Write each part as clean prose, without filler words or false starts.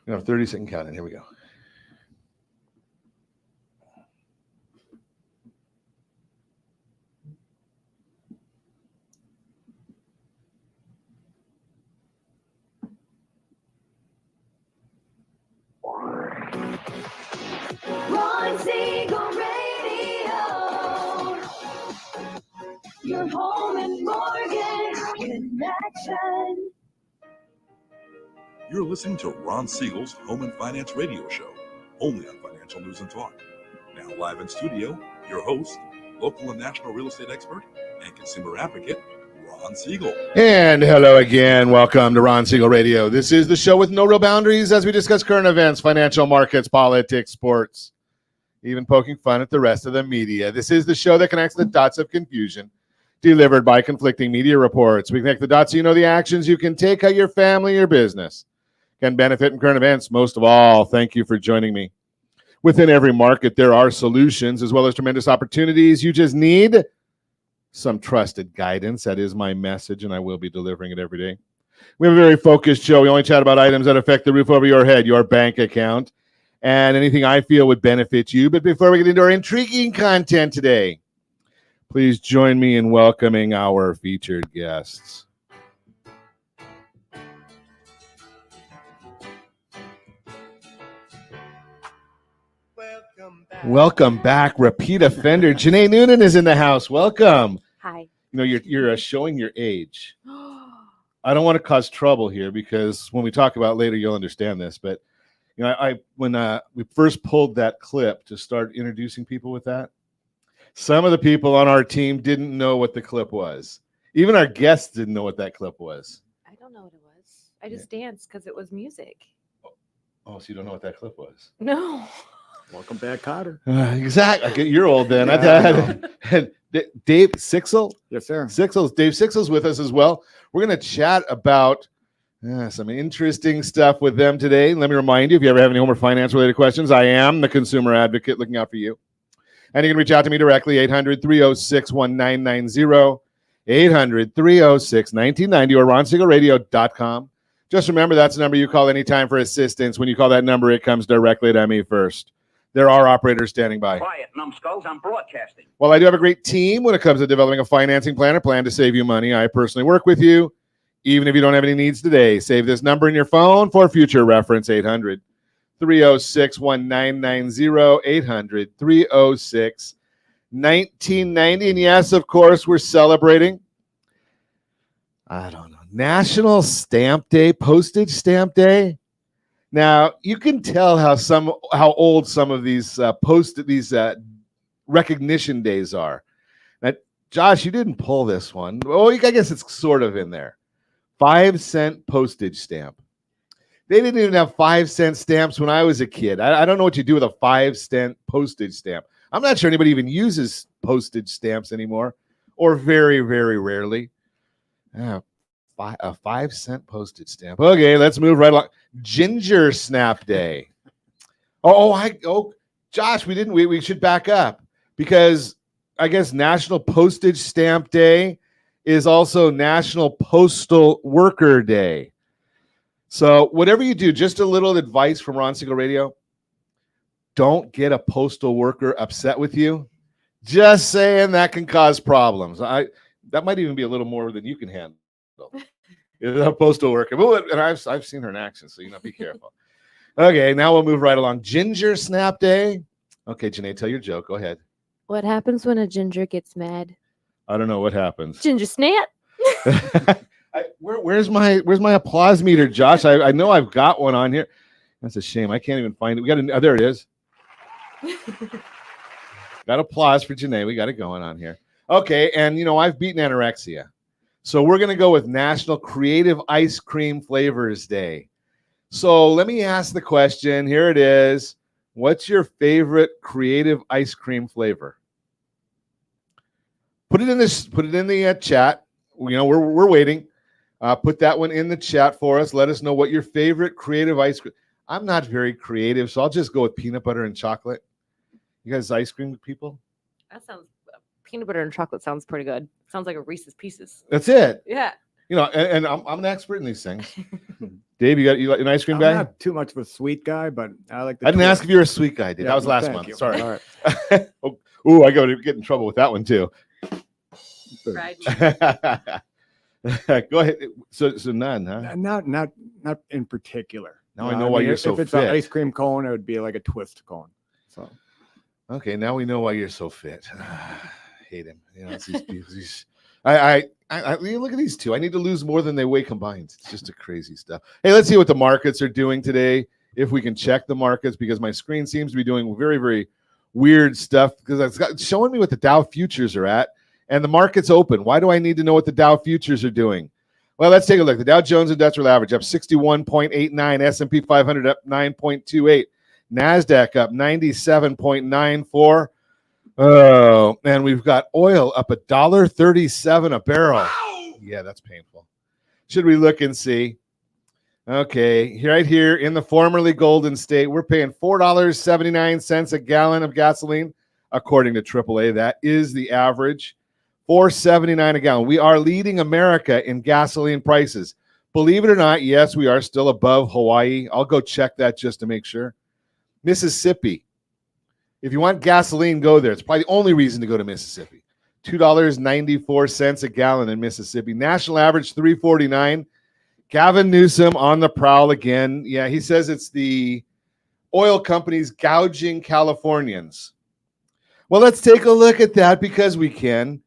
30-second count in. Here we go. Ron Siegel Radio, your home and mortgage connection. You're listening to Ron Siegel's Home and Finance Radio Show, only on Financial News and Talk. Now live in studio, your host, local and national real estate expert and consumer advocate, Ron Siegel. And hello again. Welcome to Ron Siegel Radio. This is the show with no real boundaries as we discuss current events, financial markets, politics, sports, even poking fun at the rest of the media. This is the show that connects the dots of confusion delivered by conflicting media reports. We connect the dots so you know the actions you can take, how your family, your business can benefit from current events. Most of all, thank you for joining me. Within every market, there are solutions as well as tremendous opportunities. You just need some trusted guidance. That is my message, and I will be delivering it every day. We have a very focused show. We only chat about items that affect the roof over your head, your bank account, and anything I feel would benefit you. But before we get into our intriguing content today, please join me in welcoming our featured guests. Welcome back, repeat offender. Janae Noonan is in the house. Welcome. Hi. You know, you're showing your age. I don't want to cause trouble here because when we talk about it later, you'll understand this. But you know, when we first pulled that clip to start introducing people with that, some of the people on our team didn't know what the clip was. Even our guests didn't know what that clip was. I don't know what it was. I just danced because it was music. Oh, so you don't know what that clip was? No. Welcome back, Cotter. Exactly. You're old then. Yeah, Dave Siegel. Yes, sir. Dave Siegel's with us as well. We're going to chat about some interesting stuff with them today. Let me remind you, if you ever have any home or finance-related questions, I am the consumer advocate looking out for you. And you can reach out to me directly, 800-306-1990, 800-306-1990, or ronsiegelradio.com. Just remember, that's the number you call anytime for assistance. When you call that number, it comes directly to me first. There are operators standing by. Quiet, numbskulls, I'm broadcasting. Well, I do have a great team when it comes to developing a financing plan or plan to save you money. I personally work with you, even if you don't have any needs today. Save this number in your phone for future reference, 800-306-1990, 800-306-1990. And yes, of course, we're celebrating, I don't know, National Stamp Day, Postage Stamp Day. Now, you can tell how old some of these recognition days are. Now, Josh, you didn't pull this one. Oh, I guess it's sort of in there. 5-cent postage stamp. They didn't even have 5-cent stamps when I was a kid. I don't know what you do with a 5-cent postage stamp. I'm not sure anybody even uses postage stamps anymore, or very, very rarely. A 5-cent postage stamp. Okay, let's move right along. Ginger Snap Day. Josh, we should back up because I guess National Postage Stamp Day is also National Postal Worker Day. So whatever you do, just a little advice from Ron Siegel Radio. Don't get a postal worker upset with you. Just saying that can cause problems. That might even be a little more than you can handle. A postal worker. And I've seen her in action, so be careful. Okay, now we'll move right along. Ginger Snap Day. Okay, Janae, tell your joke. Go ahead. What happens when a ginger gets mad? I don't know what happens. Ginger snap. Where's my applause meter, Josh? I know I've got one on here. That's a shame. I can't even find it. There it is. Got applause for Janae. We got it going on here. Okay, and I've beaten anorexia. So we're going to go with National Creative Ice Cream Flavors Day. So let me ask the question. Here it is. What's your favorite creative ice cream flavor? Put it in the chat. We're waiting. Put that one in the chat for us. Let us know what your favorite creative ice cream. I'm not very creative, so I'll just go with peanut butter and chocolate. You guys ice cream people? That sounds peanut butter and chocolate sounds pretty good. Sounds like a Reese's Pieces. That's it. Yeah. And I'm an expert in these things. Dave, you like an ice cream I'm guy? not too much of a sweet guy, but I like the I didn't twist. ask if you're a sweet guy, dude. Yeah, That was well, last thank month. you. Sorry. All right. I go to get in trouble with that one too. Fried Go ahead. So none, huh? Not in particular. Now I know why you're so If it's fit. an ice cream cone, it would be like a twist cone. So Okay, now we know why you're so fit. Hate him. It's these I look at these two. I need to lose more than they weigh combined. It's just a crazy stuff. Hey, let's see what the markets are doing today. If we can check the markets, because my screen seems to be doing very, very weird stuff because it's showing me what the Dow futures are at, and the market's open. Why do I need to know what the Dow futures are doing? Well, let's take a look. The Dow Jones Industrial Average up 61.89, S&P 500 up 9.28, NASDAQ up 97.94. Oh, and we've got oil up $1.37 a barrel. Wow. Yeah, that's painful. Should we look and see? Okay, right here in the formerly Golden State, we're paying $4.79 a gallon of gasoline, according to AAA. That is the average, $4.79 a gallon. We are leading America in gasoline prices. Believe it or not, yes, we are still above Hawaii. I'll go check that just to make sure. Mississippi. If you want gasoline, go there. It's probably the only reason to go to Mississippi. $2.94 a gallon in Mississippi. National average $3.49. Gavin Newsom on the prowl again. Yeah, he says it's the oil companies gouging Californians. Well, let's take a look at that because we can.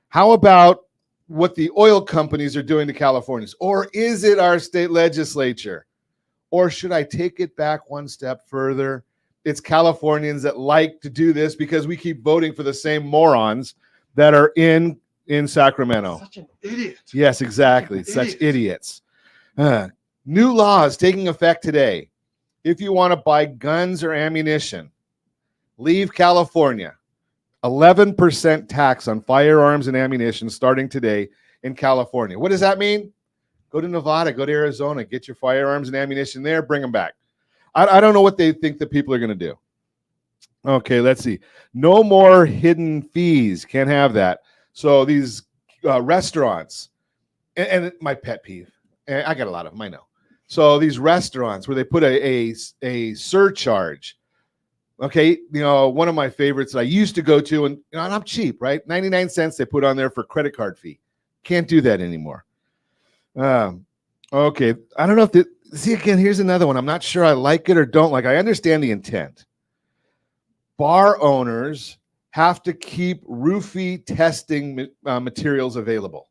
How about what the oil companies are doing to Californians? Or is it our state legislature? Or should I take it back one step further? It's Californians that like to do this because we keep voting for the same morons that are in Sacramento. Such an idiot. Yes, exactly. Such idiots. New laws taking effect today. If you want to buy guns or ammunition, leave California. 11% tax on firearms and ammunition starting today in California. What does that mean? Go to Nevada, go to Arizona, get your firearms and ammunition there, bring them back. I don't know what they think the people are going to do. Okay, let's see. No more hidden fees. Can't have that. So these restaurants, and my pet peeve, and I got a lot of them, I know. So these restaurants where they put a surcharge. Okay, one of my favorites that I used to go to, and I'm cheap, right? 99 cents they put on there for credit card fee. Can't do that anymore. Okay, I don't know if see, again, here's another one. I'm not sure I like it or don't like it. I understand the intent. Bar owners have to keep roofie testing materials available.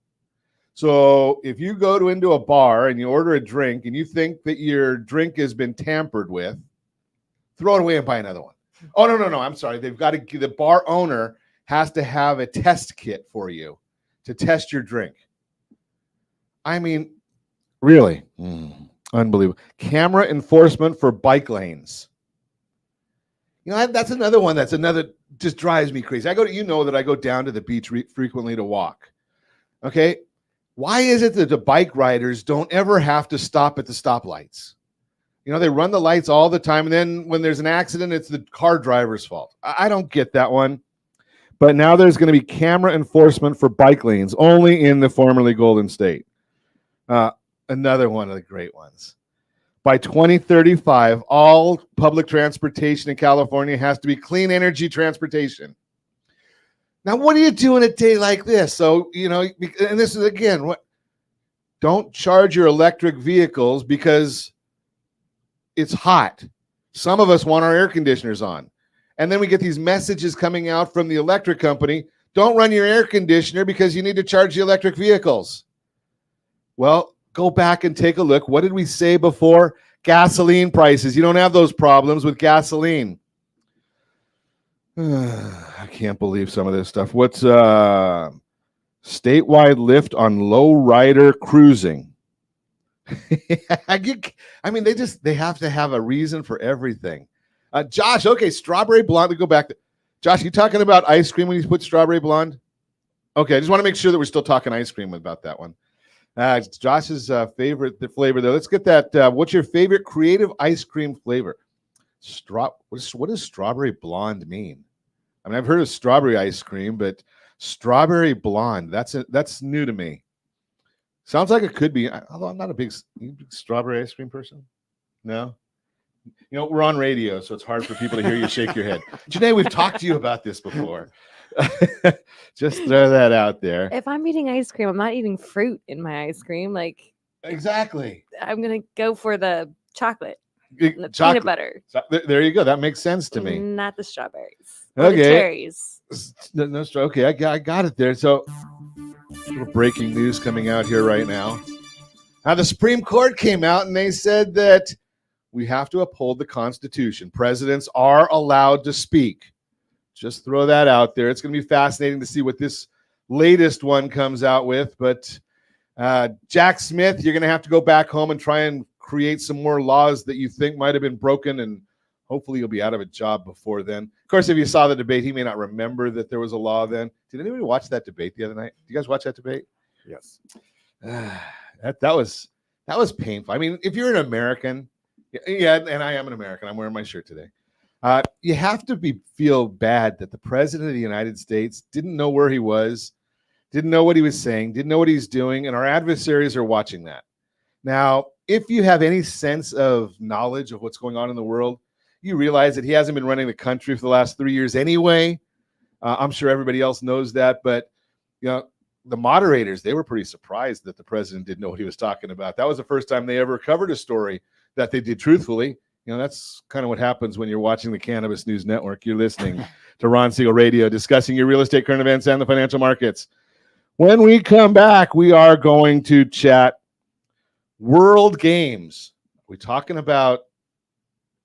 So if you go into a bar and you order a drink and you think that your drink has been tampered with, throw it away and buy another one. Oh, no. I'm sorry. They've got to, the bar owner has to have a test kit for you to test your drink. I mean, really? Unbelievable. Camera enforcement for bike lanes. That's another one. Just drives me crazy. I go down to the beach frequently to walk. Okay. Why is it that the bike riders don't ever have to stop at the stoplights? They run the lights all the time. And then when there's an accident, it's the car driver's fault. I don't get that one. But now there's going to be camera enforcement for bike lanes only in the formerly Golden State. Another one of the great ones. By 2035, all public transportation in California has to be clean energy transportation. Now, what do you do in a day like this? So, and this is, again, don't charge your electric vehicles because it's hot. Some of us want our air conditioners on. And then we get these messages coming out from the electric company. Don't run your air conditioner because you need to charge the electric vehicles. Well, go back and take a look. What did we say before? Gasoline prices. You don't have those problems with gasoline. I can't believe some of this stuff. What's statewide lift on low rider cruising? They have to have a reason for everything. Josh, okay, strawberry blonde. Go back. Josh, you talking about ice cream when you put strawberry blonde? Okay, I just want to make sure that we're still talking ice cream about that one. Josh's favorite flavor, though. Let's get that. What's your favorite creative ice cream flavor? What does strawberry blonde mean? I mean, I've heard of strawberry ice cream, but strawberry blonde, that's new to me. Sounds like it could be, although I'm not a big strawberry ice cream person. No. You know, we're on radio, so it's hard for people to hear you shake your head. Janae, we've talked to you about this before. Just throw that out there. If I'm eating ice cream, I'm not eating fruit in my ice cream. Like, Exactly. I'm going to go for the chocolate, It- and the chocolate. peanut butter, There you go. That makes sense to me. not the strawberries. Or the Okay. cherries. Okay, I got it there. So, little breaking news coming out here right now. Now, the Supreme Court came out and they said that we have to uphold the Constitution. Presidents are allowed to speak. Just throw that out there. It's going to be fascinating to see what this latest one comes out with. But Jack Smith, you're going to have to go back home and try and create some more laws that you think might have been broken, and hopefully you'll be out of a job before then. Of course, if you saw the debate, he may not remember that there was a law then. Did anybody watch that debate the other night? Did you guys watch that debate? Yes. That was painful. I mean, if you're an American, yeah, and I am an American. I'm wearing my shirt today. You have to feel bad that the president of the United States didn't know where he was, didn't know what he was saying, didn't know what he's doing, and our adversaries are watching that. Now, if you have any sense of knowledge of what's going on in the world, you realize that he hasn't been running the country for the last 3 years anyway. I'm sure everybody else knows that, but you know, the moderators, they were pretty surprised that the president didn't know what he was talking about. That was the first time they ever covered a story that they did truthfully. You know, that's kind of what happens when you're watching the Cannabis News Network. You're listening to Ron Siegel Radio, discussing your real estate, current events, and the financial markets. When we come back, we are going to chat World Games. Are we talking about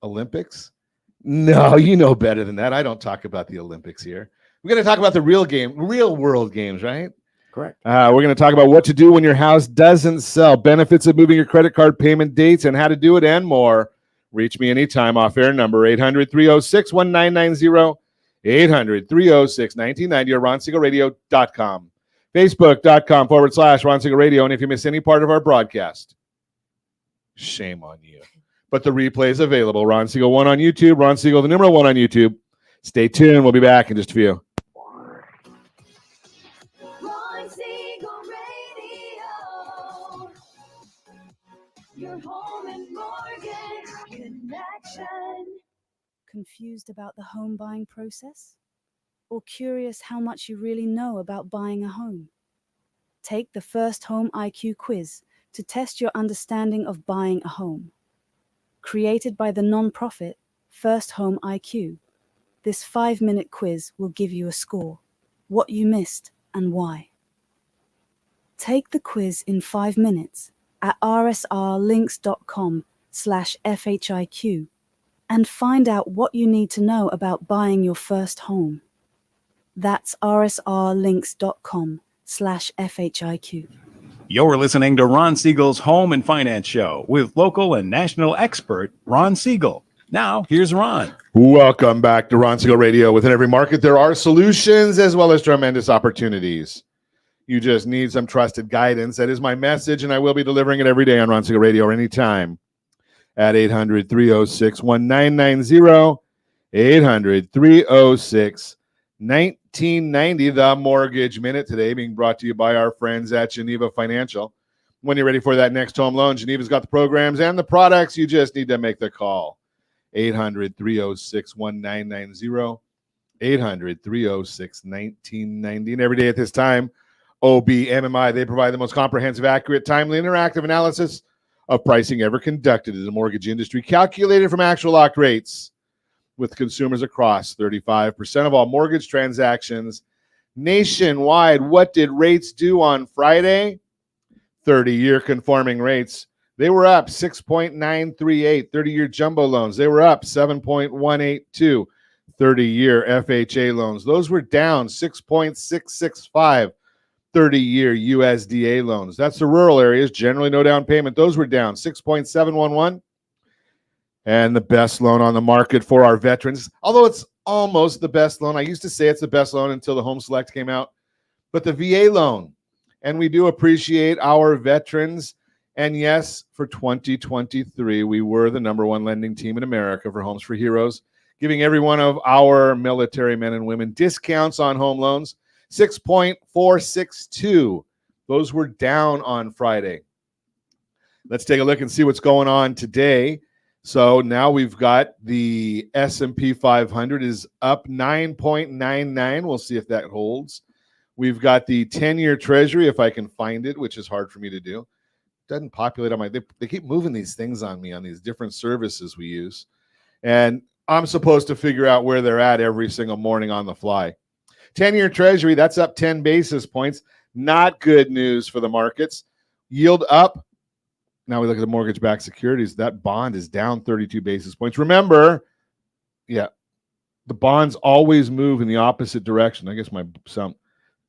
Olympics? No, you know better than that. I don't talk about the Olympics here. We're going to talk about the real world games, right? Correct. We're going to talk about what to do when your house doesn't sell, benefits of moving your credit card payment dates, and how to do it, and more. Reach me anytime off air number 800-306-1990, 800-306-1990, or RonSiegelRadio.com, Facebook.com/Ron Siegel Radio. And if you miss any part of our broadcast, shame on you. But the replay is available. Ron Siegel 1 on YouTube, Ron Siegel, the number 1 on YouTube. Stay tuned. We'll be back in just a few. Ron Siegel Radio. Your home and mortgage connection. Confused about the home buying process? Or curious how much you really know about buying a home? Take the First Home IQ quiz to test your understanding of buying a home. Created by the nonprofit First Home IQ, this 5-minute quiz will give you a score, what you missed and why. Take the quiz in 5 minutes at rsrlinks.com/FHIQ and find out what you need to know about buying your first home. That's rsrlinks.com/FHIQ. You're listening to Ron Siegel's Home and Finance Show with local and national expert Ron Siegel. Now, here's Ron. Welcome back to Ron Siegel Radio. Within every market, there are solutions as well as tremendous opportunities. You just need some trusted guidance. That is my message, and I will be delivering it every day on Ron Siegel Radio or anytime at 800-306-1990, 800-306-1990. The Mortgage Minute today being brought to you by our friends at Geneva Financial. When you're ready for that next home loan, Geneva's got the programs and the products. You just need to make the call. 800-306-1990, 800-306-1990. And every day at this time, OBMMI, they provide the most comprehensive, accurate, timely, interactive analysis of pricing ever conducted in the mortgage industry, calculated from actual locked rates with consumers across 35% of all mortgage transactions nationwide. What did rates do on Friday? 30-year conforming rates. They were up 6.938. 30-year jumbo loans, they were up 7.182. 30-year FHA loans, those were down 6.665. 30-year USDA loans. That's the rural areas, generally no down payment. Those were down 6.711. And the best loan on the market for our veterans, although it's almost the best loan. I used to say it's the best loan until the Home Select came out. But the VA loan, and we do appreciate our veterans. And yes, for 2023, we were the #1 lending team in America for Homes for Heroes, giving every one of our military men and women discounts on home loans. 6.462 Those were down on Friday. Let's take a look and see what's going on today. So now we've got the S&P 500 is up 9.99. We'll see if that holds. We've got the 10-year Treasury, if I can find it, which is hard for me to do. Doesn't populate on my, they keep moving these things on me on these different services we use. And I'm supposed to figure out where they're at every single morning on the fly. 10-year Treasury, that's up 10 basis points. Not good news for the markets. Yield up. Now we look at the mortgage-backed securities. That bond is down 32 basis points. Remember, the bonds always move in the opposite direction. I guess my sound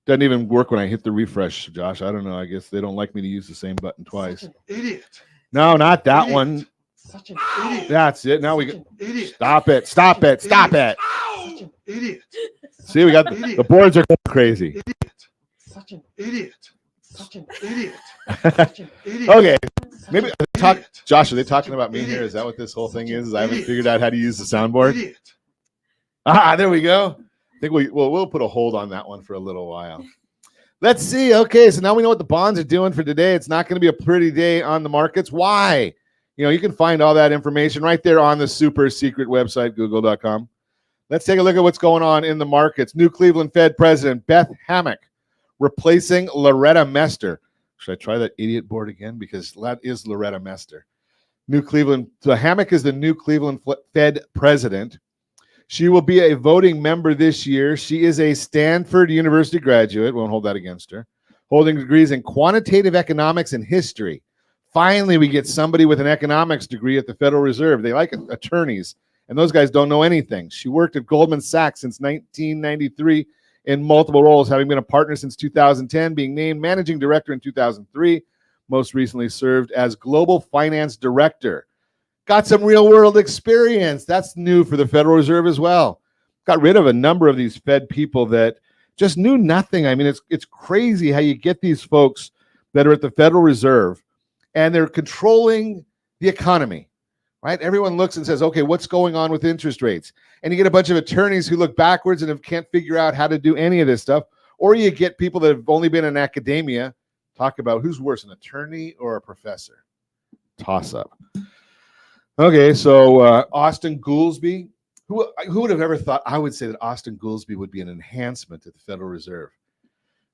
doesn't even work when I hit the refresh, Josh. I don't know. I guess they don't like me to use the same button twice. Such an idiot. No, not that Idiot. one. Such an idiot. That's it. Now we Such an idiot. stop it. Stop it. Stop it. Such an idiot. See, we got the boards are going crazy. Idiot. Such an idiot. Such an idiot. Such an idiot. Okay. Such Maybe an talk, idiot. Josh, are they Such talking an about me here? idiot. Is that what this whole thing Such an is? I haven't idiot. figured out how to use the Such an soundboard. idiot. There we go. I think we'll put a hold on that one for a little while. Let's see. Okay, so now we know what the bonds are doing for today. It's not going to be a pretty day on the markets. Why? You can find all that information right there on the super secret website, google.com. Let's take a look at what's going on in the markets. New Cleveland Fed President Beth Hammack replacing Loretta Mester. Should I try that idiot board again? Because that is Loretta Mester. So Hammack is the new Cleveland Fed president. She will be a voting member this year. She is a Stanford University graduate. Won't hold that against her. Holding degrees in quantitative economics and history. Finally, we get somebody with an economics degree at the Federal Reserve. They like attorneys, and those guys don't know anything. She worked at Goldman Sachs since 1993 in multiple roles, having been a partner since 2010, being named managing director in 2003. Most recently served as global finance director. Got some real world experience. That's new for the Federal Reserve as well. Got rid of a number of these Fed people that just knew nothing. I mean, it's crazy how you get these folks that are at the Federal Reserve and they're controlling the economy, right? Everyone looks and says, okay, what's going on with interest rates? And you get a bunch of attorneys who look backwards and can't figure out how to do any of this stuff. Or you get people that have only been in academia talk about who's worse, an attorney or a professor. Toss up. Okay, so Austin Goolsbee. Who would have ever thought I would say that Austin Goolsbee would be an enhancement at the Federal Reserve?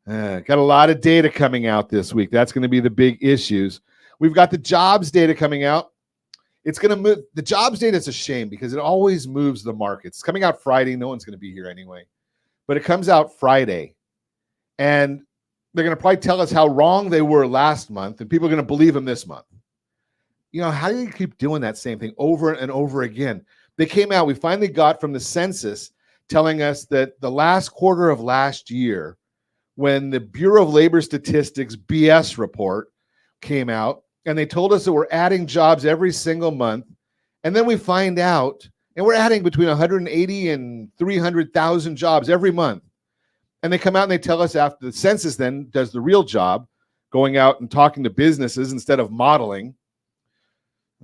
Got a lot of data coming out this week. That's going to be the big issues. We've got the jobs data coming out. It's going to move. The jobs data is a shame because it always moves the markets. It's coming out Friday. No one's going to be here anyway. But it comes out Friday. And they're going to probably tell us how wrong they were last month, and people are going to believe them this month. How do you keep doing that same thing over and over again? They came out, we finally got from the census telling us that the last quarter of last year, when the Bureau of Labor Statistics BS report came out, and they told us that we're adding jobs every single month, and then we find out, and we're adding between 180 and 300,000 jobs every month. And they come out and they tell us after the census then does the real job, going out and talking to businesses instead of modeling.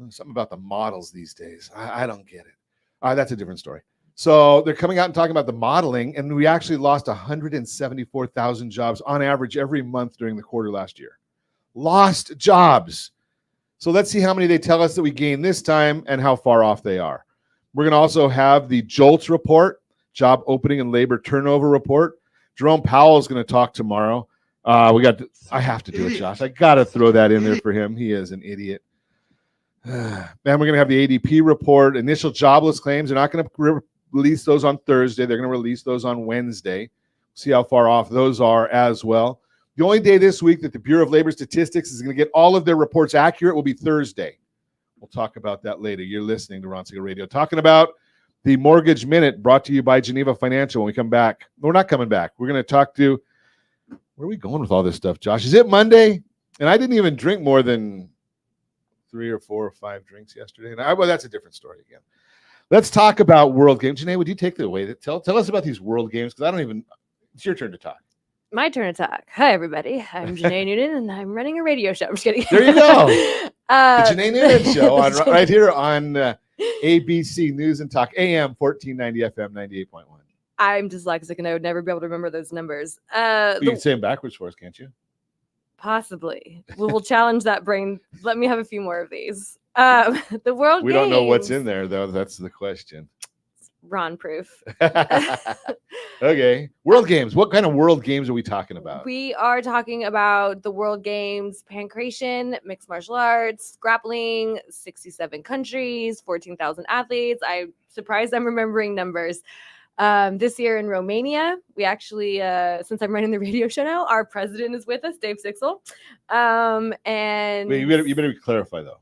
Something about the models these days. I don't get it. That's a different story. So they're coming out and talking about the modeling, and we actually lost 174,000 jobs on average every month during the quarter last year. Lost jobs. So let's see how many they tell us that we gained this time and how far off they are. We're going to also have the JOLTS report, job opening and labor turnover report. Jerome Powell is going to talk tomorrow. I have to do it, Josh. I got to throw that in there for him. He is an idiot. Then we're going to have the ADP report, initial jobless claims. They're not going to release those on Thursday. They're going to release those on Wednesday. See how far off those are as well. The only day this week that the Bureau of Labor Statistics is going to get all of their reports accurate will be Thursday. We'll talk about that later. You're listening to Ron Siegel Radio. Talking about the Mortgage Minute brought to you by Geneva Financial when we come back. We're not coming back. We're going to talk to, where are we going with all this stuff, Josh? Is it Monday? And I didn't even drink more than 3 or 4 or 5 drinks yesterday. And well, that's a different story again. Let's talk about World Games. Janae, would you take the away? Tell us about these World Games, because it's your turn to talk. My turn to talk. Hi, everybody. I'm Janae Newton, and I'm running a radio show. I'm just kidding. There you go. The Janae Newton Show right here on ABC News and Talk, AM 1490, FM 98.1. I'm dyslexic, and I would never be able to remember those numbers. You can say them backwards for us, can't you? Possibly. We'll challenge that brain. Let me have a few more of these. The World We don't know what's Games. in there, though. That's the question. Ron proof. Okay. World Games. What kind of World Games are we talking about? We are talking about the World Games, pancration, mixed martial arts, grappling, 67 countries, 14,000 athletes. I'm surprised I'm remembering numbers. This year in Romania, we actually, since I'm running the radio show now, our president is with us, Dave Sixel. And Wait, you better clarify, though.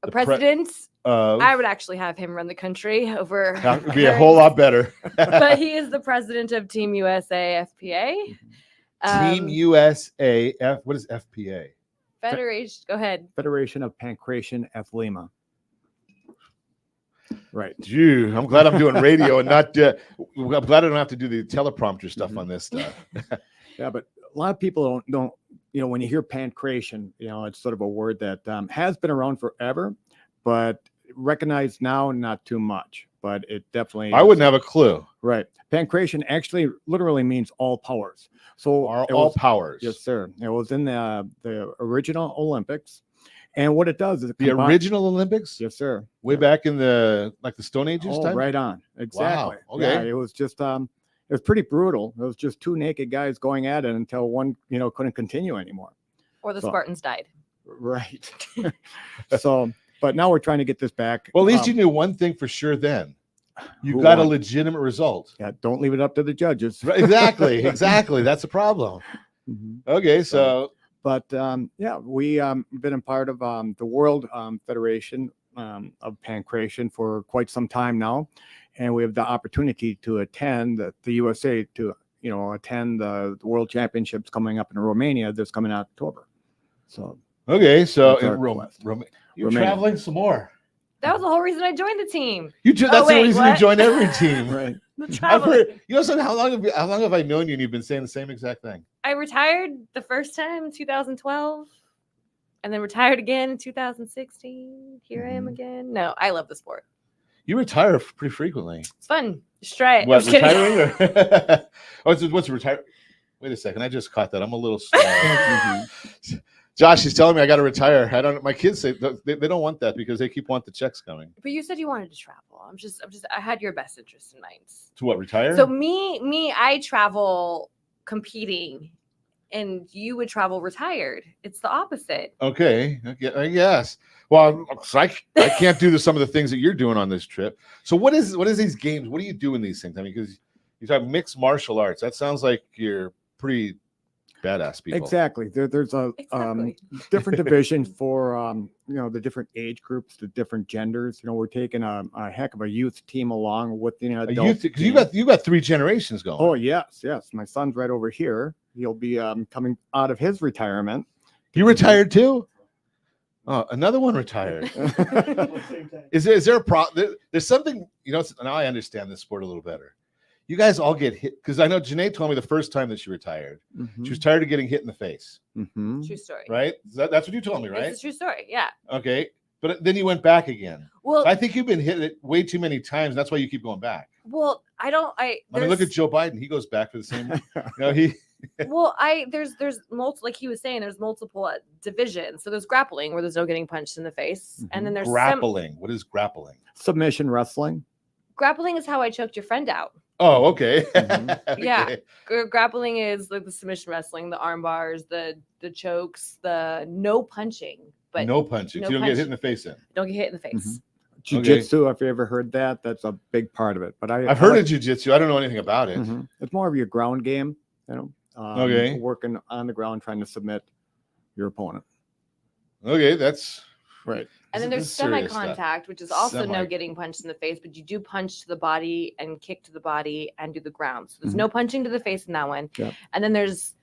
a president, Of... I would actually have him run the country over. That would be a whole lot better. But he is the president of Team USA FPA. Team USA F. What is FPA? Federation. Go ahead. Federation of Pancration Athlema. Right. Gee, I'm glad I'm doing radio and not. I'm glad I don't have to do the teleprompter stuff on this stuff. Yeah, but a lot of people don't. When you hear pancration, it's sort of a word that has been around forever, but recognized now not too much. But it definitely. I wouldn't have a clue. Right. Pancration actually literally means all powers. So all powers. Yes, sir. It was in the original Olympics. And what it does is the original Olympics? Yes, sir. Way back in the Stone Ages time? Right on. Exactly. Wow. Okay. Yeah, it was just it was pretty brutal. It was just two naked guys going at it until one, couldn't continue anymore. Or the Spartans died. Right. So, but now we're trying to get this back. Well, at least you knew one thing for sure then. You got a legitimate result. Yeah, don't leave it up to the judges. Right, exactly. That's a problem. Okay, so but we've been a part of the World Federation of Pancration for quite some time now, and we have the opportunity to attend the USA to attend the World Championships coming up in Romania this coming October. So okay, so That's our in Romania, you're Romania. traveling some more. That was the whole reason I joined the team. That's the reason you join every team. Right. The I've traveling. heard, how long have I known you and you've been saying the same exact thing? I retired the first time in 2012 and then retired again in 2016. Here I am again. No, I love the sport. You retire pretty frequently. It's fun. Just try it. What, I'm kidding. retiring? What's retire? Wait a second. I just caught that. I'm a little slow. Josh is telling me I got to retire. My kids say they don't want that because they keep wanting the checks coming. But you said you wanted to travel. I had your best interest in mind. To what, retire? So I travel competing and you would travel retired. It's the opposite. Okay, I guess. Well, I can't do some of the things that you're doing on this trip. So what is these games? What do you do in these things? I mean, because you talk mixed martial arts. That sounds like you're pretty badass people. Exactly. There's a different division for the different age groups, the different genders. We're taking a heck of a youth team along with adult. Because you got 3 generations going. Oh yes. My son's right over here. He'll be coming out of his retirement. You retired too? Oh, another one retired. Is there a problem? There's something, now I understand this sport a little better. You guys all get hit, because I know Janae told me the first time that she retired, she was tired of getting hit in the face. True story. Right? That's what you told me, right? It's a true story. Yeah. Okay. But then you went back again. Well, so I think you've been hit way too many times. That's why you keep going back. Well, I mean, look at Joe Biden. He goes back for the same. There's multiple, like he was saying, there's multiple divisions. So there's grappling where there's no getting punched in the face, and then there's grappling. What is grappling? Submission wrestling. Grappling is how I choked your friend out. Oh, okay. Yeah, grappling is like the submission wrestling, the arm bars, the chokes, the no punching. But no punching. So you don't get hit in the face then. Don't get hit in the face. Jiu-jitsu, if you ever heard that, that's a big part of it. But I've heard of jiu-jitsu. I don't know anything about it. It's more of your ground game, working on the ground, trying to submit your opponent. Okay, that's right. And then there's semi-contact, which is also no getting punched in the face, but you do punch to the body and kick to the body and do the ground. So there's no punching to the face in that one. Yep. And then there's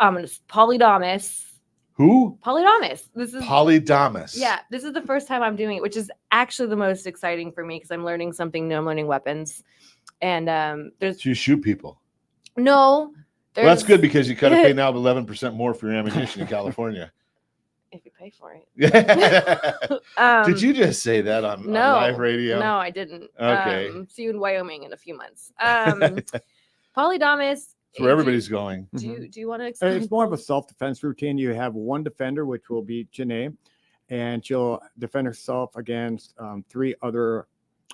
polydamas. Who? Polydamas. This is polydamas. Yeah, this is the first time I'm doing it, which is actually the most exciting for me because I'm learning something new. I'm learning weapons, and there's. So you shoot people. No. Well, that's good because you got to pay now 11% more for your ammunition in California. If you pay for it. Did you just say that on live radio? No, I didn't. Okay. See you in Wyoming in a few months. Polydamas It's where everybody's going. Do you want to explain? It's more of a self-defense routine. You have one defender, which will be Janae, and she'll defend herself against 3 other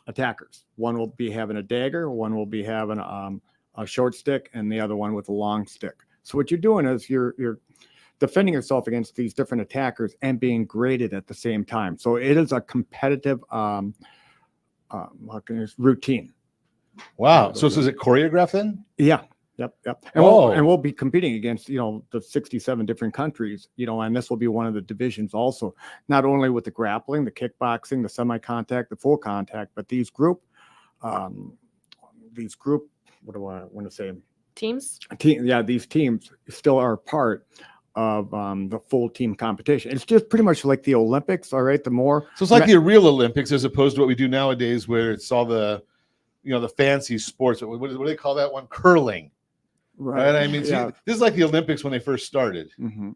attackers. One will be having a dagger, one will be having a short stick, and the other one with a long stick. So what you're doing is you're defending yourself against these different attackers and being graded at the same time. So it is a competitive routine. Wow. So is it choreographed then? Yeah. Yep. And we'll be competing against, the 67 different countries, and this will be one of the divisions also, not only with the grappling, the kickboxing, the semi-contact, the full contact, but these group, what do I want to say? Teams? These teams still are part of the full team competition. It's just pretty much like the Olympics, all right? So it's like the real Olympics as opposed to what we do nowadays where it's all the, the fancy sports. What do they call that one? Curling. Right. I mean, this is like the Olympics when they first started. Mm-hmm.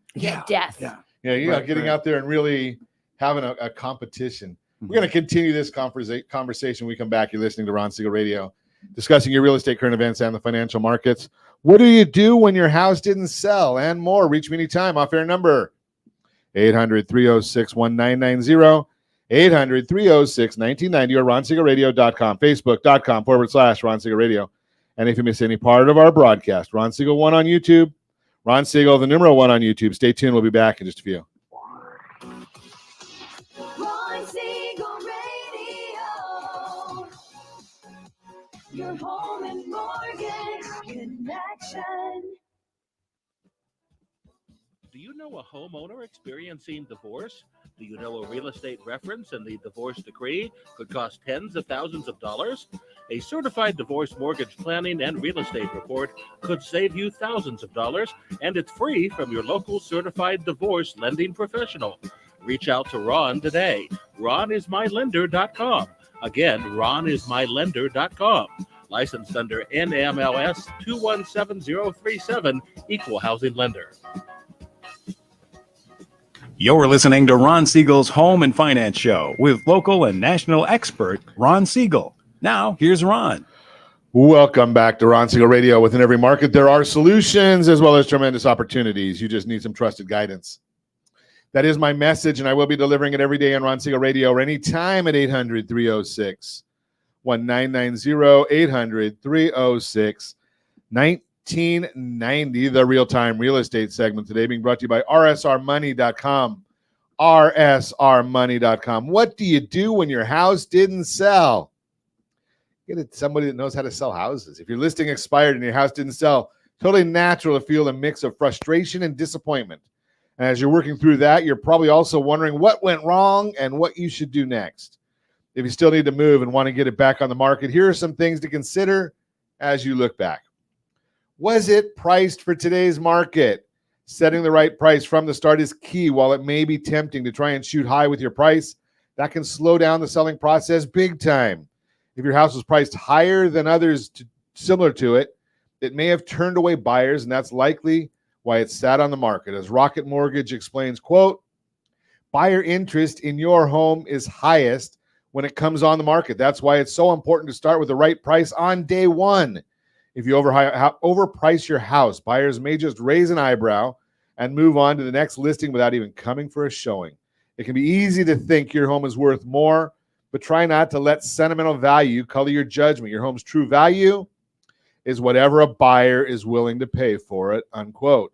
Death. Getting out there and really having a competition. Mm-hmm. We're going to continue this conversation when we come back. You're listening to Ron Siegel Radio, discussing your real estate, current events, and the financial markets. What do you do when your house didn't sell? And more. Reach me anytime. Off-air number 800-306-1990, 800-306-1990, or RonSiegelRadio.com, Facebook.com/Ron Siegel Radio. And if you miss any part of our broadcast, Ron Siegel 1 on YouTube, Ron Siegel, the numero 1 on YouTube. Stay tuned. We'll be back in just a few. Ron Siegel Radio. Your home and mortgage connection. Do you know a homeowner experiencing divorce? Do you know a real estate reference and the divorce decree could cost tens of thousands of dollars? A certified divorce mortgage planning and real estate report could save you thousands of dollars, and it's free from your local certified divorce lending professional. Reach out to Ron today. RonIsMyLender.com. Again, RonIsMyLender.com. Licensed under NMLS 217037, Equal Housing Lender. You're listening to Ron Siegel's Home and Finance Show with local and national expert Ron Siegel. Now, here's Ron. Welcome back to Ron Siegel Radio. Within every market, there are solutions as well as tremendous opportunities. You just need some trusted guidance. That is my message, and I will be delivering it every day on Ron Siegel Radio or anytime at 800-306-1990, 800-306-1990, the real-time real estate segment today being brought to you by rsrmoney.com. rsrmoney.com. What do you do when your house didn't sell? Get it somebody that knows how to sell houses. If your listing expired and your house didn't sell, totally natural to feel a mix of frustration and disappointment. And as you're working through that, you're probably also wondering what went wrong and what you should do next. If you still need to move and want to get it back on the market, here are some things to consider as you look back. Was it priced for today's market? Setting the right price from the start is key. While it may be tempting to try and shoot high with your price, that can slow down the selling process big time. If your house was priced higher than others similar to it, it may have turned away buyers, and that's likely why it sat on the market. As Rocket Mortgage explains, quote, buyer interest in your home is highest when it comes on the market. That's why it's so important to start with the right price on day one. If you overprice your house, buyers may just raise an eyebrow and move on to the next listing without even coming for a showing. It can be easy to think your home is worth more, but try not to let sentimental value color your judgment. Your home's true value is whatever a buyer is willing to pay for it, unquote.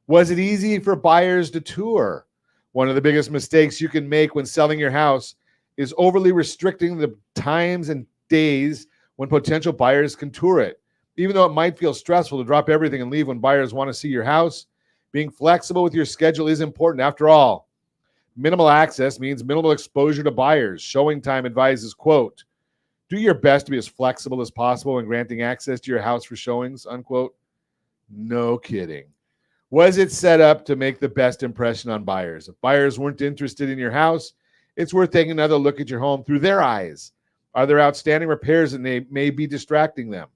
Was it easy for buyers to tour? One of the biggest mistakes you can make when selling your house is overly restricting the times and days when potential buyers can tour it. Even though it might feel stressful to drop everything and leave when buyers want to see your house, being flexible with your schedule is important. After all, minimal access means minimal exposure to buyers. Showing Time advises, quote, do your best to be as flexible as possible when granting access to your house for showings, unquote. No kidding. Was it set up to make the best impression on buyers? If buyers weren't interested in your house, it's worth taking another look at your home through their eyes. Are there outstanding repairs that may be distracting them?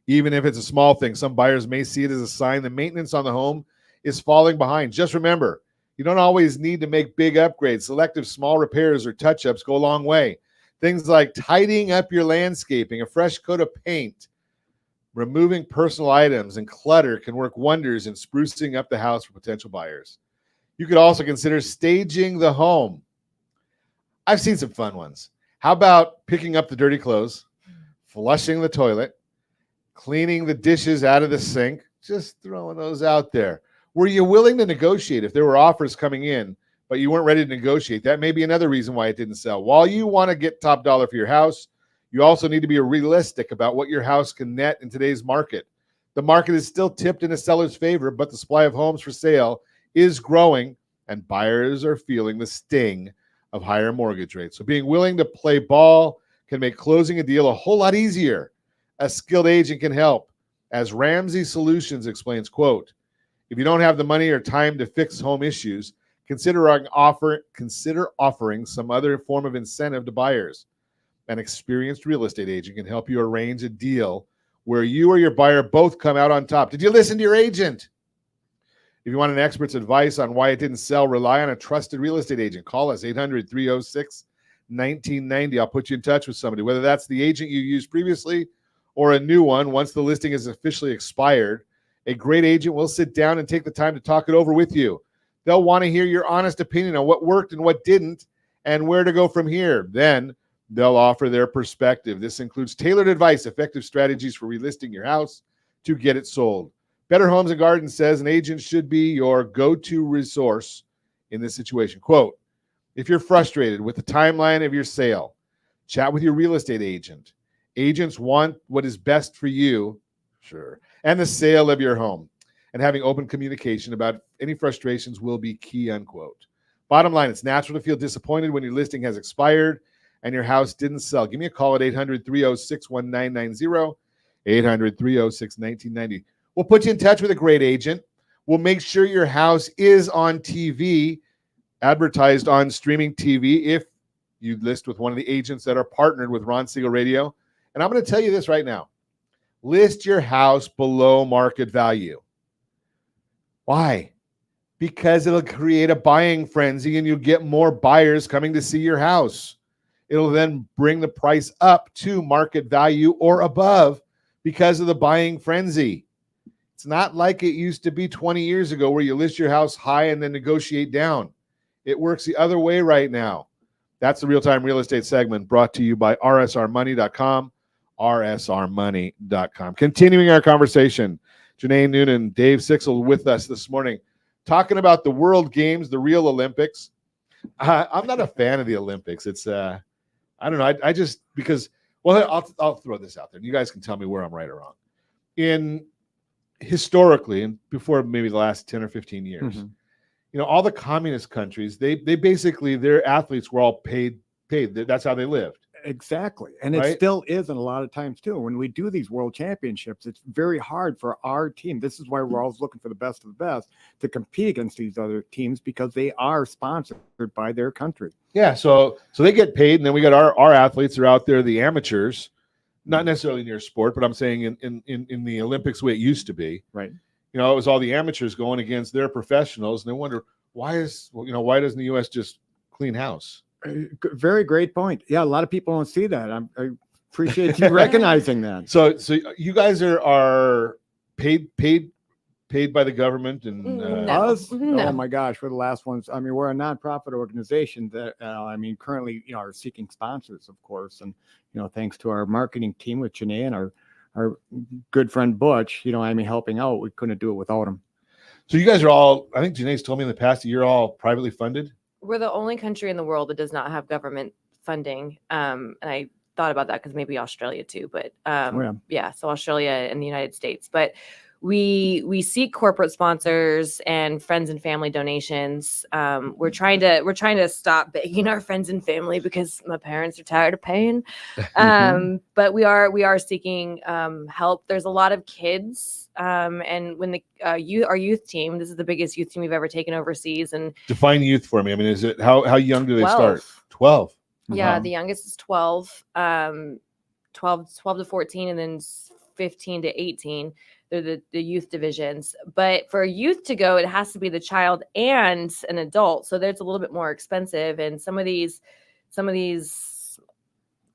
Even if it's a small thing, some buyers may see it as a sign that maintenance on the home is falling behind. Just remember, you don't always need to make big upgrades. Selective small repairs or touch-ups go a long way. Things like tidying up your landscaping, a fresh coat of paint, Removing personal items and clutter can work wonders in sprucing up the house for potential buyers. You could also consider staging the home. I've seen some fun ones. How about picking up the dirty clothes, flushing the toilet, cleaning the dishes out of the sink, just throwing those out there. Were you willing to negotiate if there were offers coming in, but you weren't ready to negotiate? That may be another reason why it didn't sell. While you want to get top dollar for your house, you also need to be realistic about what your house can net in today's market. The market is still tipped in a seller's favor, but the supply of homes for sale is growing, and buyers are feeling the sting of higher mortgage rates. So being willing to play ball can make closing a deal a whole lot easier. A skilled agent can help. As Ramsey Solutions explains, quote, if you don't have the money or time to fix home issues, consider offering some other form of incentive to buyers. An experienced real estate agent can help you arrange a deal where you or your buyer both come out on top. Did you listen to your agent? If you want an expert's advice on why it didn't sell, rely on a trusted real estate agent. Call us 800-306-1990. I'll put you in touch with somebody, whether that's the agent you used previously or a new one once the listing is officially expired. A great agent will sit down and take the time to talk it over with you. They'll want to hear your honest opinion on what worked and what didn't and where to go from here. Then they'll offer their perspective. This includes tailored advice, effective strategies for relisting your house to get it sold. Better Homes and Gardens says an agent should be your go-to resource in this situation. Quote, if you're frustrated with the timeline of your sale, chat with your real estate agent. Agents want what is best for you, sure, and the sale of your home. And having open communication about any frustrations will be key, unquote. Bottom line, it's natural to feel disappointed when your listing has expired and your house didn't sell. Give me a call at 800-306-1990, 800-306-1990. We'll put you in touch with a great agent. We'll make sure your house is on TV, advertised on streaming TV if you list with one of the agents that are partnered with Ron Siegel Radio. And I'm going to tell you this right now. List your house below market value. Why? Because it'll create a buying frenzy and you'll get more buyers coming to see your house. It'll then bring the price up to market value or above because of the buying frenzy. It's not like it used to be 20 years ago where you list your house high and then negotiate down. It works the other way right now. That's the Real-Time Real Estate segment brought to you by rsrmoney.com, rsrmoney.com. Continuing our conversation, Janae Noonan, Dave Sichel with us this morning, talking about the World Games, the real Olympics. I'm not a fan of the Olympics. It's, I don't know. I just, because, well, I'll throw this out there. And you guys can tell me where I'm right or wrong. Historically, and before maybe the last 10 or 15 years, you know, all the communist countries, they basically, their athletes were all paid. That's how they lived. Exactly. And Right? it still is in a lot of times too. When we do these world championships, it's very hard for our team. This is why we're always looking for the best of the best to compete against these other teams because they are sponsored by their country. Yeah, so they get paid, and then we got our athletes are out there, the amateurs, not necessarily in your sport, but I'm saying in the Olympics the way it used to be. Right. You know, it was all the amateurs going against their professionals, and they wonder why doesn't the U.S. just clean house? Very great point. Yeah, a lot of people don't see that. I appreciate you recognizing that. So you guys are paid by the government and No. Us? No. Oh my gosh, we're the last ones. I mean, we're a nonprofit organization that currently, are seeking sponsors, of course, and thanks to our marketing team with Janae and our good friend Butch, helping out. We couldn't do it without him. So you guys are all. I think Janae's told me in the past that you're all privately funded. We're the only country in the world that does not have government funding. And I thought about that because maybe Australia too, but so Australia and the United States. But we seek corporate sponsors and friends and family donations. We're trying to stop begging our friends and family because my parents are tired of paying. But we are seeking help. There's a lot of kids. And when our youth team, this is the biggest youth team we've ever taken overseas. And Define youth for me. I mean, is it how young do they 12. start? 12. Yeah, the youngest is 12, 12 to 14, and then 15 to 18. They're the youth divisions. But for a youth to go, it has to be the child and an adult. So that's a little bit more expensive. And some of these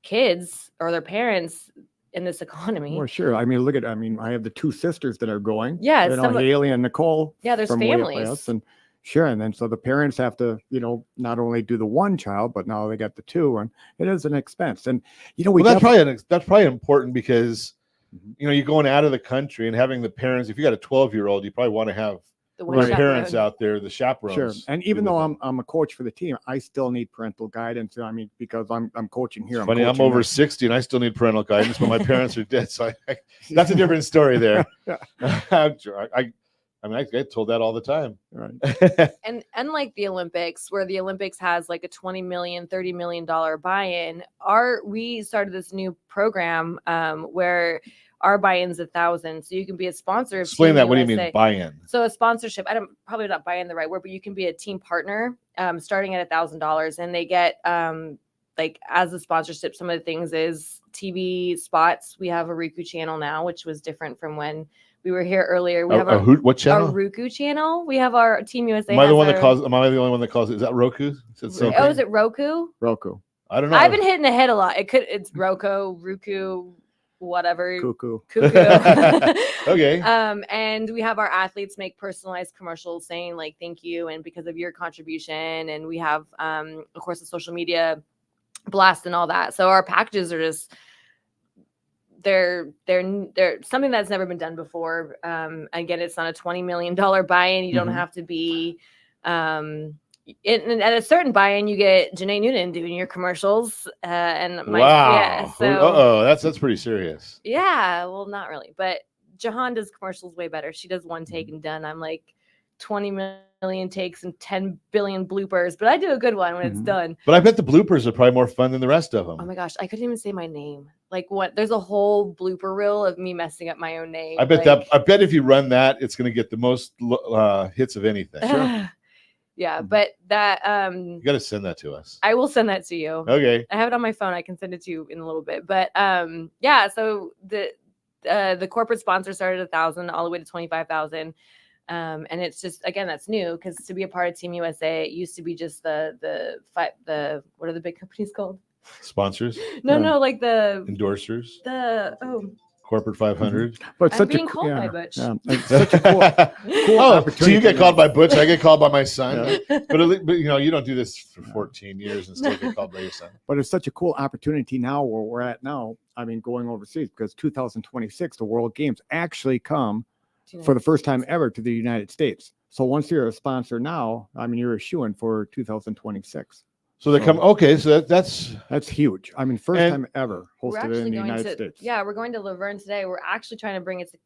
kids or their parents, in this economy. Well, sure. I mean, I have the two sisters that are going. Yeah, You know, Haley and Nicole. Yeah, there's from way up families. west, and sure. And then so the parents have to, not only do the one child, but now they got the two, and it is an expense. And that's probably important because you're going out of the country and having the parents. If you got a 12-year-old, you probably want to have the parents out there, the chaperones. Sure. And even though I'm a coach for the team, I still need parental guidance. I mean, because I'm coaching here. Funny, I'm over 60 and I still need parental guidance, but my parents are dead. So that's a different story there. I get told that all the time. Right. And unlike the Olympics, where the Olympics has like a $20 million, $30 million buy-in, we started this new program where our buy-in's $1,000. So you can be a sponsor of Explain Team that. What do you USA. mean buy-in? So a sponsorship, probably not buy-in the right word, but you can be a team partner starting at $1,000, and they get as a sponsorship, some of the things is TV spots. We have a Roku channel now, which was different from when we were here earlier. We have what channel? Our Roku channel. We have our Team USA. Am I the only one that calls it? Is that Roku? Is it Roku? Roku. I don't know. I've been hitting the head a lot. It's Roku, whatever. Cuckoo. Okay. And we have our athletes make personalized commercials saying like thank you and because of your contribution. And we have of course the social media blast and all that. So our packages are just they're something that's never been done before. Again, it's not a $20 million buy-in. You don't have to be at a certain buy-in. You get Janae Noonan doing your commercials. Wow. So that's pretty serious. Yeah, well, not really, but Jahan does commercials way better. She does one take and done. I'm like 20 million takes and 10 billion bloopers, but I do a good one when it's done. But I bet the bloopers are probably more fun than the rest of them. Oh my gosh, I couldn't even say my name. Like what? There's a whole blooper reel of me messing up my own name. I bet if you run that, it's going to get the most hits of anything. Sure. Yeah, but that you got to send that to us. I will send that to you. Okay. I have it on my phone. I can send it to you in a little bit. But yeah, so the corporate sponsor started at $1,000 all the way to $25,000. And it's just, again, that's new because to be a part of Team USA, it used to be just the what are the big companies called? Sponsors? No, like the endorsers. Corporate 500. But I'm being called by Butch. It's such a cool opportunity. So you get called by Butch, I get called by my son. Yeah. But you don't do this for 14 years and still get called by your son. But it's such a cool opportunity now where we're at now. I mean, going overseas because 2026, the World Games actually come for the first time ever to the United States. So once you're a sponsor now, I mean, you're a shoo-in for 2026. So they come. Okay, so that's huge. I mean, first time ever hosted in the United States. Yeah, we're going to Laverne today. We're actually trying to bring it to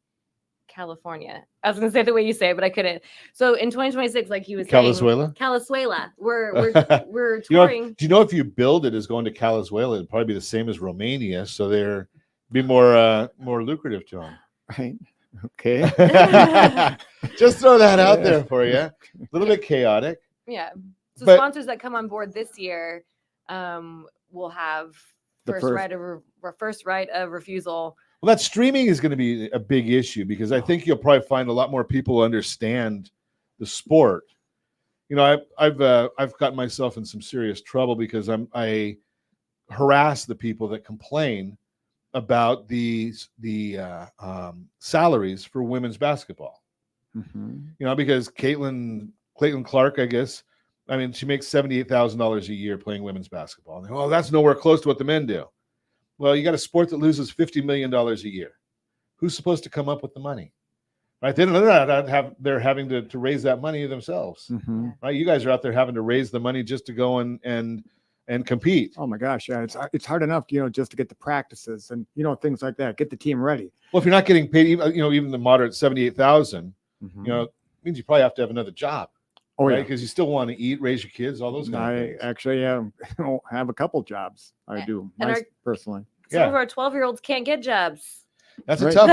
California. I was going to say it the way you say it, but I couldn't. So in 2026, like he was saying, Calizuela. We're touring. Do you know if you build it as going to Calizuela, it'd probably be the same as Romania, so they're be more lucrative to them. Right. Okay. Just throw that out there for you. A little bit chaotic. Yeah. So sponsors that come on board this year will have first right of refusal. Well, that streaming is going to be a big issue because I think you'll probably find a lot more people who understand the sport. You know, I've gotten myself in some serious trouble because I harass the people that complain about the salaries for women's basketball. You know, because Caitlin Clark, I guess. I mean, she makes $78,000 a year playing women's basketball. And well, that's nowhere close to what the men do. Well, you got a sport that loses $50 million a year. Who's supposed to come up with the money? Right? They're having to raise that money themselves. Right? You guys are out there having to raise the money just to go and compete. Oh my gosh, yeah, it's hard enough, just to get the practices and things like that. Get the team ready. Well, if you're not getting paid, even the moderate $78,000, it means you probably have to have another job. Oh, right? Yeah, because you still want to eat, raise your kids, all those kind of things. I actually have a couple jobs. I do, personally. Some of our 12-year-olds can't get jobs. That's a tough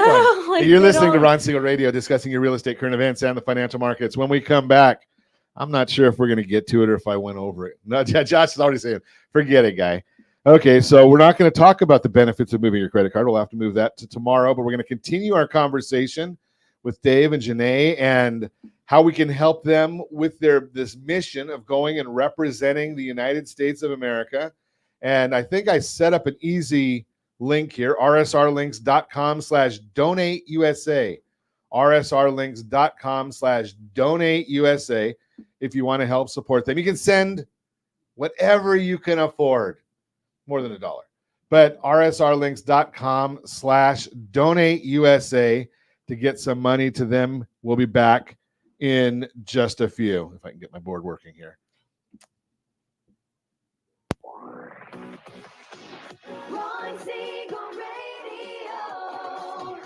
one. You're listening to Ron Siegel Radio, discussing your real estate, current events, and the financial markets. When we come back, I'm not sure if we're going to get to it or if I went over it. No, Josh is already saying, forget it, guy. Okay, so we're not going to talk about the benefits of moving your credit card. We'll have to move that to tomorrow, but we're going to continue our conversation with Dave and Janae and how we can help them with this mission of going and representing the United States of America. And I think I set up an easy link here, rsrlinks.com/donateusa. rsrlinks.com/donateusa. If you want to help support them, you can send whatever you can afford, more than $1. But rsrlinks.com/donateusa to get some money to them. We'll be back in just a few. If I can get my board working here. Ron Siegel Radio.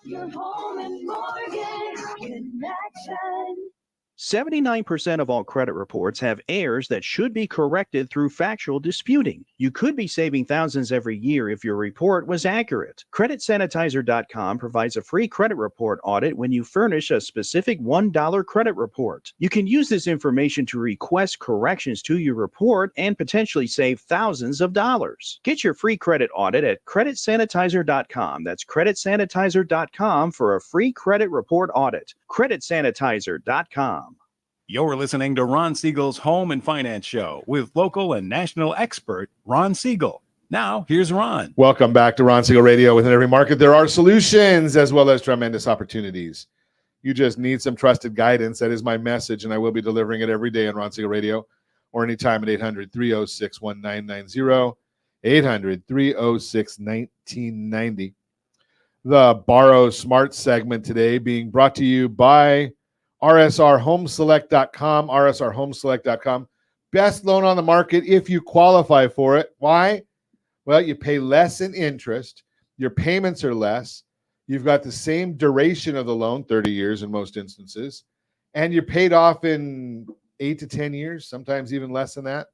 Your home and mortgage connection. 79% of all credit reports have errors that should be corrected through factual disputing. You could be saving thousands every year if your report was accurate. CreditSanitizer.com provides a free credit report audit when you furnish a specific $1 credit report. You can use this information to request corrections to your report and potentially save thousands of dollars. Get your free credit audit at CreditSanitizer.com. That's CreditSanitizer.com for a free credit report audit. CreditSanitizer.com. You're listening to Ron Siegel's Home and Finance Show with local and national expert Ron Siegel. Now, here's Ron. Welcome back to Ron Siegel Radio. Within every market, there are solutions as well as tremendous opportunities. You just need some trusted guidance. That is my message, and I will be delivering it every day on Ron Siegel Radio or anytime at 800-306-1990, 800-306-1990. The Borrow Smart segment today being brought to you by rsrhomeselect.com, rsrhomeselect.com. Best loan on the market if you qualify for it. Why? Well, you pay less in interest. Your payments are less. You've got the same duration of the loan, 30 years in most instances, and you're paid off in 8 to 10 years, sometimes even less than that.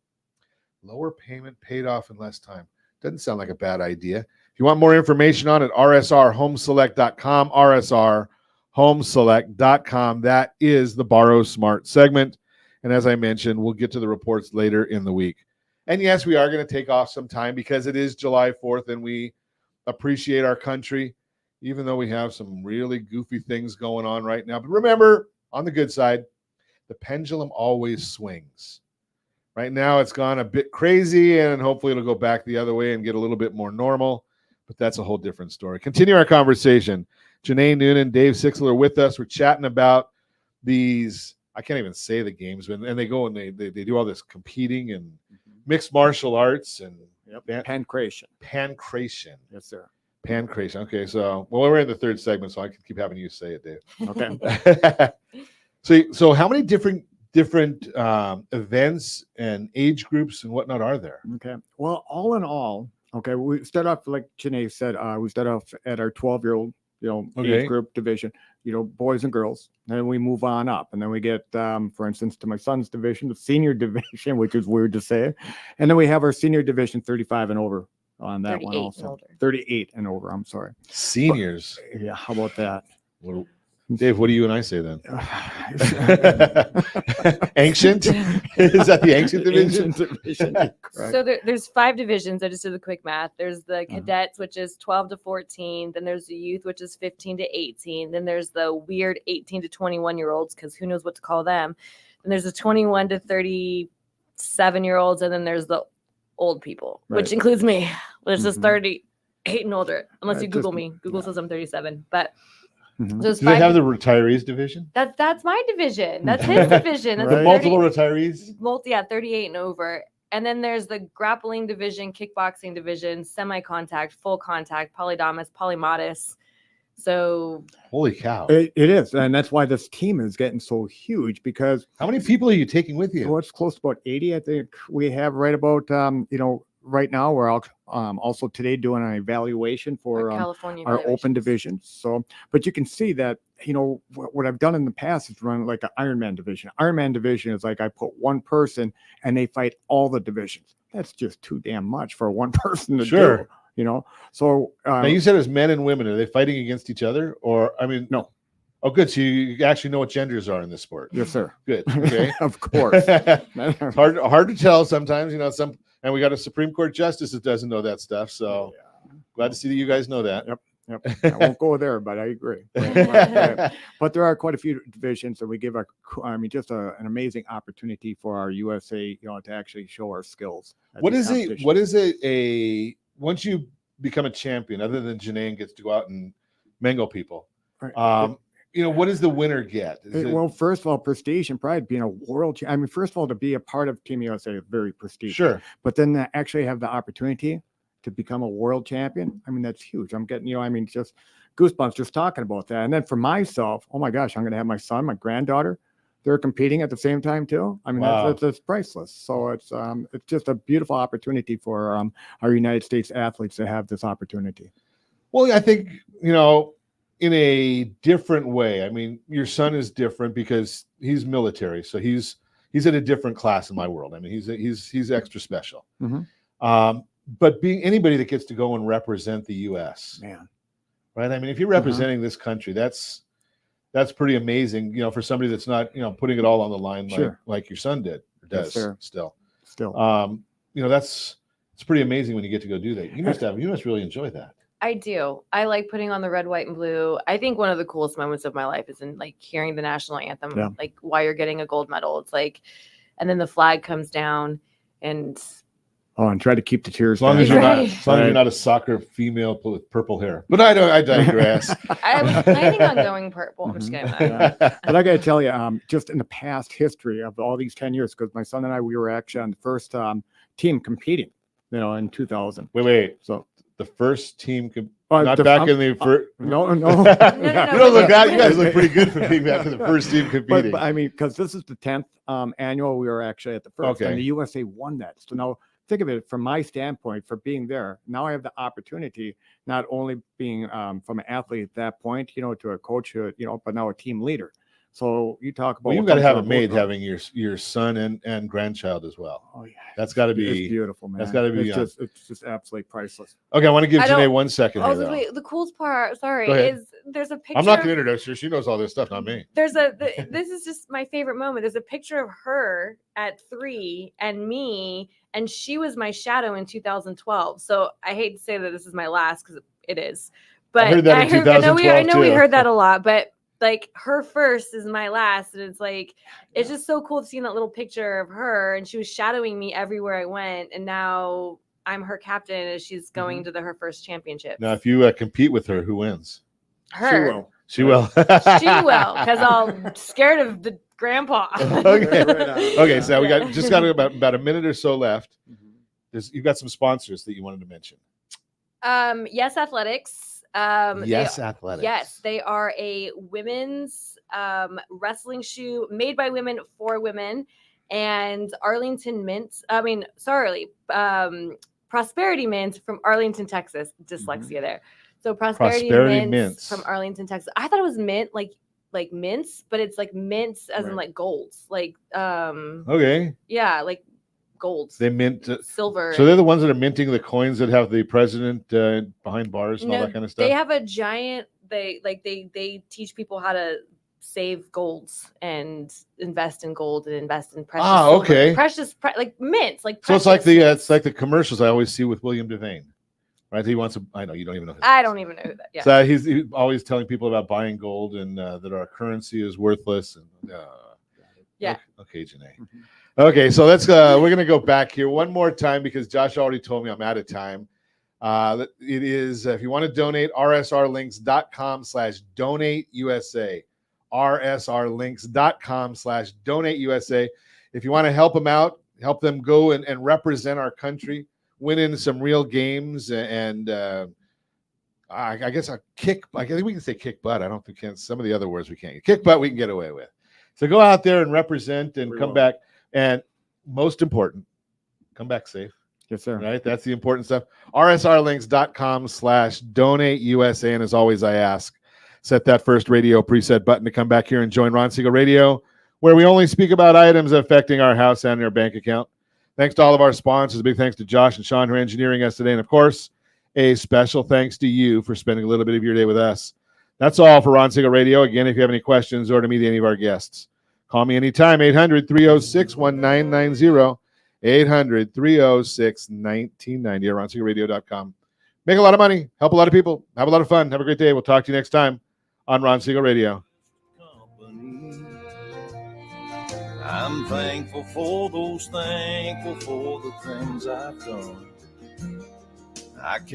Lower payment, paid off in less time. Doesn't sound like a bad idea. If you want more information on it, rsrhomeselect.com, rsrhomeselect.com. That is the Borrow Smart segment. And as I mentioned, we'll get to the reports later in the week. And yes, we are going to take off some time because it is July 4th and we appreciate our country, even though we have some really goofy things going on right now. But remember, on the good side, the pendulum always swings. Right now, it's gone a bit crazy, and hopefully it'll go back the other way and get a little bit more normal. But that's a whole different story. Continue our conversation. Janae Noonan, Dave Sixel are with us. We're chatting about these, I can't even say the games, and they go and they do all this competing and mixed martial arts and Pancration. Pancration. Yes, sir. Pancration. Okay, so we're in the third segment, so I can keep having you say it, Dave. Okay. So how many different events and age groups and whatnot are there? Okay. Well, all in all, okay, we start off like Janae said. We start off at our 12-year-old, age group division. Boys and girls. And then we move on up, and then we get, for instance, to my son's division, the senior division, which is weird to say, and then we have our senior division, 35 and over on that one also. 38 and over. I'm sorry. Seniors. But, yeah. How about that? Dave, what do you and I say then? Ancient? Is that the ancient division? So there's 5 divisions. I just did the quick math. There's the cadets, which is 12 to 14. Then there's the youth, which is 15 to 18. Then there's the weird 18 to 21-year-olds, because who knows what to call them. Then there's the 21 to 37-year-olds. And then there's the old people, which includes me, which is 38 and older, unless you Google me. Google says I'm 37. But do they have the retirees division? That's my division. That's his division. That's the multiple retirees? 38 and over. And then there's the grappling division, kickboxing division, semi-contact, full contact, polydamas, polymodus. So holy cow. It is. And that's why this team is getting so huge, because how many people are you taking with you? Well, it's close to about 80. I think we have right about, right now we're also today doing an evaluation for our open division. So, but you can see that, what I've done in the past is run like an Ironman division. Ironman division is like I put one person and they fight all the divisions. That's just too damn much for one person to do. So now you said as men and women, are they fighting against each other, or no? Oh, good. So you actually know what genders are in this sport. Yes, sir. Good. Okay. Of course. It's hard to tell sometimes. And we got a Supreme Court justice that doesn't know that stuff. So glad to see that you guys know that. Yep. I won't go there, but I agree. But there are quite a few divisions that we give just an amazing opportunity for our USA, to actually show our skills. What is a once you become a champion, other than Janae gets to go out and mangle people, Right. what does the winner get? Well, first of all, prestige and pride, being a world. I mean, first of all, to be a part of Team USA is very prestigious. Sure. But then to actually have the opportunity to become a world champion, I mean, that's huge. I'm getting, just goosebumps just talking about that. And then for myself, oh my gosh, I'm going to have my son, my granddaughter, they're competing at the same time too. I mean, Wow. that's priceless. So it's just a beautiful opportunity for our United States athletes to have this opportunity. Well, I think, in a different way. I mean, your son is different because he's military, so he's at a different class in my world. I mean, he's extra special. Mm-hmm. But being anybody that gets to go and represent the U.S., Man, right? I mean, if you're representing this country, that's pretty amazing. For somebody that's not putting it all on the line Sure. like your son did or does Yes, sir. still. It's pretty amazing when you get to go do that. You must really enjoy that. I do. I like putting on the red, white, and blue. I think one of the coolest moments of my life is in like hearing the national anthem, Yeah. like while you're getting a gold medal. It's like, and then the flag comes down, and and try to keep the tears. As long as back. you're not a soccer female with purple hair. But I digress. I was planning on going purple. I'm just kidding. Yeah. But I got to tell you, just in the past history of all these 10 years, because my son and I, we were actually on the first team competing, in 2000. Wait. So the first team no. You don't look that. You guys look pretty good for being back to the first team competing. But I mean, because this is the 10th annual, we were actually at the first, Okay. and the USA won that. So now think of it from my standpoint for being there. Now I have the opportunity, not only being from an athlete at that point, to a coach, but now a team leader. So you talk about. Well, you've got to have it made having your son and grandchild as well. Oh yeah, that's got to be it's beautiful, man. That's got to be. It's just absolutely priceless. Okay, I want to give Janae 1 second. Oh, here, wait, the coolest part, sorry, Go ahead. is there's a picture. I'm not going to introduce her. She knows all this stuff, not me. This is just my favorite moment. There's a picture of her at 3 and me, and she was my shadow in 2012. So I hate to say that this is my last because it is. But I heard that in 2012 I know we too. heard that a lot, but like her first is my last, and it's like it's just so cool to see that little picture of her, and she was shadowing me everywhere I went, and now I'm her captain as she's going to her first championship. Now, if you compete with her, who wins? Her. She will. She will, because I'm scared of the grandpa. Okay. So we got about a minute or so left. You've got some sponsors that you wanted to mention. Yes Athletics. Athletics. Yes, they are a women's wrestling shoe made by women for women, and Prosperity Mint from Arlington, Texas. Dyslexia there. So Prosperity Mints from Arlington, Texas. I thought it was mint like mints, but it's like mints as in like golds. Like okay. Yeah, like golds. They mint silver. So they're the ones that are minting the coins that have the president behind bars and all that kind of stuff. They have a giant. They teach people how to save golds and invest in gold and invest in precious. Okay. Like mints, like. So it's like the commercials I always see with William Devane, right? He wants I know you don't even know. I don't even know who that. Yeah. So he's always telling people about buying gold and that our currency is worthless. And yeah. Okay, Janae. Okay, so we're gonna go back here one more time because Josh already told me I'm out of time. It is if you want to donate, rsrlinks.com/donateusa. rsrlinks.com/donateusa. If you want to help them out, help them go and represent our country, win in some real games, and I guess I think we can say kick butt. I don't think some of the other words we can't. Kick butt we can get away with. So go out there and represent and come back. And most important, come back safe. Yes, sir. Right? That's the important stuff. rsrlinks.com/donateusa. And as always, I ask, set that first radio preset button to come back here and join Ron Siegel Radio, where we only speak about items affecting our house and our bank account. Thanks to all of our sponsors. A big thanks to Josh and Sean who are engineering us today. And of course, a special thanks to you for spending a little bit of your day with us. That's all for Ron Siegel Radio. Again, if you have any questions or to meet any of our guests, call me anytime, 800-306-1990, 800-306-1990, or RonSiegelRadio.com. Make a lot of money, help a lot of people, have a lot of fun. Have a great day. We'll talk to you next time on Ron Siegel Radio. I'm thankful for those things I've done. I can